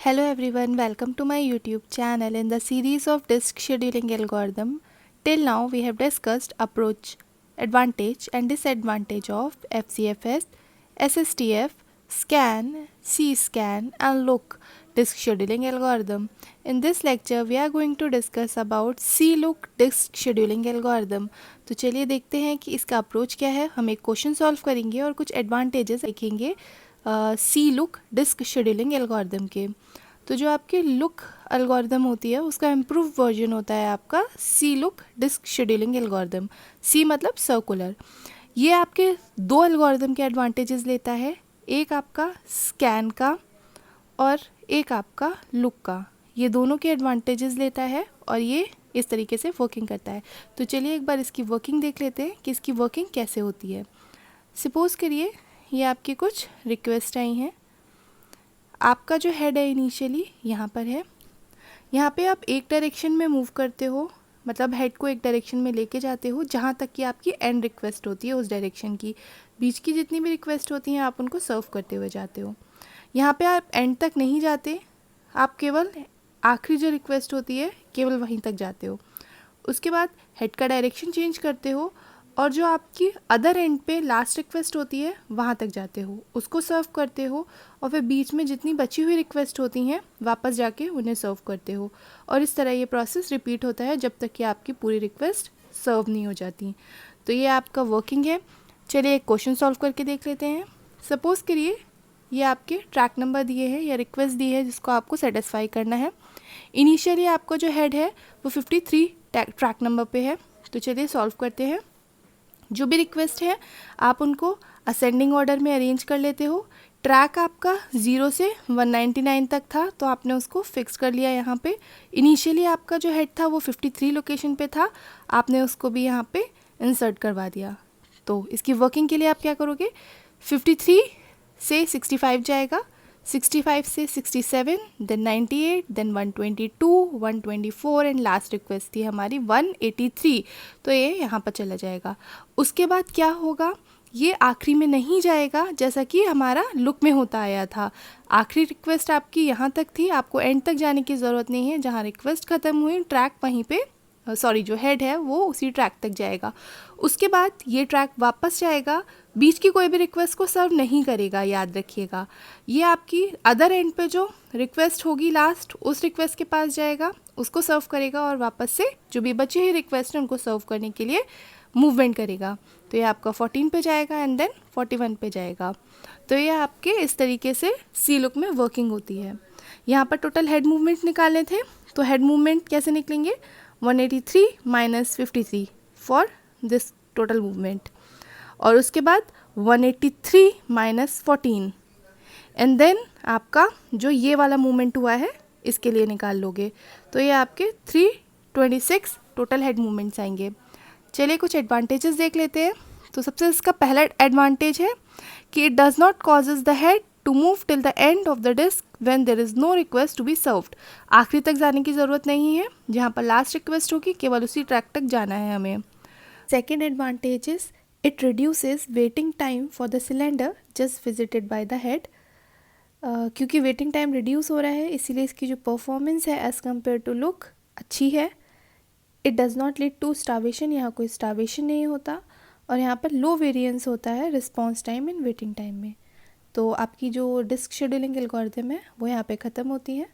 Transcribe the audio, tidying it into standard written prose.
Hello everyone, welcome to my YouTube channel. In the series of disk scheduling algorithm, till now we have discussed approach, advantage and disadvantage of FCFS, SSTF, scan, C-scan and look disk scheduling algorithm. In this lecture we are going to discuss about C-look disk scheduling algorithm. तो चलिए देखते हैं कि इसका approach क्या है. हम एक क्वेश्चन सॉल्व करेंगे और कुछ एडवांटेजेस देखेंगे see look disk scheduling algorithm के. तो जो आपकी लुक एल्गोरिदम होती है उसका इम्प्रूव वर्जन होता है आपका see look disk scheduling algorithm. सी मतलब सर्कुलर. ये आपके दो एल्गोरिदम के एडवांटेजेस लेता है, एक आपका स्कैन का और एक आपका लुक का. ये दोनों के एडवांटेजेस लेता है और ये इस तरीके से वर्किंग करता है. तो चलिए एक बार इसकी वर्किंग देख लेते हैं कि इसकी वर्किंग कैसे होती है. सपोज़ करिए ये आपकी कुछ रिक्वेस्ट आई हैं. आपका जो हेड है इनिशियली यहाँ पर है. यहाँ पे आप एक डायरेक्शन में मूव करते हो, मतलब हेड को एक डायरेक्शन में लेके जाते हो जहाँ तक कि आपकी एंड रिक्वेस्ट होती है उस डायरेक्शन की. बीच की जितनी भी रिक्वेस्ट होती हैं आप उनको सर्व करते हुए जाते हो. यहाँ पे आप एंड तक नहीं जाते, आप केवल आखिरी जो रिक्वेस्ट होती है केवल वहीं तक जाते हो. उसके बाद हेड का डायरेक्शन चेंज करते हो और जो आपकी अदर एंड पे लास्ट रिक्वेस्ट होती है वहाँ तक जाते हो, उसको सर्व करते हो और फिर बीच में जितनी बची हुई रिक्वेस्ट होती हैं वापस जाके उन्हें सर्व करते हो. और इस तरह ये प्रोसेस रिपीट होता है जब तक कि आपकी पूरी रिक्वेस्ट सर्व नहीं हो जाती. तो ये आपका वर्किंग है. चलिए एक क्वेश्चन सॉल्व करके देख लेते हैं. सपोज़ करिए ये आपके ट्रैक नंबर दिए हैं या रिक्वेस्ट दी है जिसको आपको सेटिस्फाई करना है. इनिशियली आपका जो हेड है वो 53 ट्रैक नंबर पे है. तो चलिए सॉल्व करते हैं. जो भी रिक्वेस्ट है आप उनको असेंडिंग ऑर्डर में अरेंज कर लेते हो. ट्रैक आपका 0 से 199 तक था तो आपने उसको फिक्स कर लिया यहाँ पे. इनिशियली आपका जो हेड था वो 53 लोकेशन पे था, आपने उसको भी यहाँ पे इंसर्ट करवा दिया. तो इसकी वर्किंग के लिए आप क्या करोगे, 53 से 65 जाएगा, 65 से 67, then 98, then 122, 124 and last request थी हमारी 183. तो ये यहाँ पर चला जाएगा. उसके बाद क्या होगा, ये आखिरी में नहीं जाएगा जैसा कि हमारा लुक में होता आया था. आखिरी रिक्वेस्ट आपकी यहाँ तक थी, आपको एंड तक जाने की ज़रूरत नहीं है. जहाँ रिक्वेस्ट ख़त्म हुई ट्रैक वहीं पे जो हेड है वो उसी ट्रैक तक जाएगा. उसके बाद ये ट्रैक वापस जाएगा, बीच की कोई भी रिक्वेस्ट को सर्व नहीं करेगा, याद रखिएगा. ये आपकी अदर एंड पे जो रिक्वेस्ट होगी लास्ट उस रिक्वेस्ट के पास जाएगा, उसको सर्व करेगा और वापस से जो भी बची हुई रिक्वेस्ट है उनको सर्व करने के लिए मूवमेंट करेगा. तो ये आपका 14 पे जाएगा एंड देन 41 पे जाएगा. तो ये आपके इस तरीके से सी लुक में वर्किंग होती है. यहाँ पर टोटल हेड मूवमेंट निकालने थे तो हेड मूवमेंट कैसे निकलेंगे, 183 minus 53 for this total movement. और उसके बाद 183 माइनस 14 एंड देन आपका जो ये वाला मूवमेंट हुआ है इसके लिए निकाल लोगे. तो ये आपके 326 टोटल हेड मूवमेंट्स आएंगे. चलिए कुछ एडवांटेजेस देख लेते हैं. तो सबसे इसका पहला एडवांटेज है कि it does not causes the head to move till the end of the disk when there is no request to be served. आखिरी तक जाने की ज़रूरत नहीं है, जहाँ पर लास्ट रिक्वेस्ट होगी केवल उसी ट्रैक तक जाना है हमें. Second advantage is it reduces waiting time for the cylinder just visited by the head. क्योंकि वेटिंग टाइम रिड्यूस हो रहा है इसीलिए इसकी जो परफॉर्मेंस है एज़ कम्पेयर टू लुक अच्छी है. It does not lead to starvation, यहाँ कोई स्टार्वेशन नहीं होता. और यहाँ पर लो वेरिएंस होता है response time and waiting time में. तो आपकी जो डिस्क शेड्यूलिंग एल्गोरिथम है वो यहाँ पे ख़त्म होती है.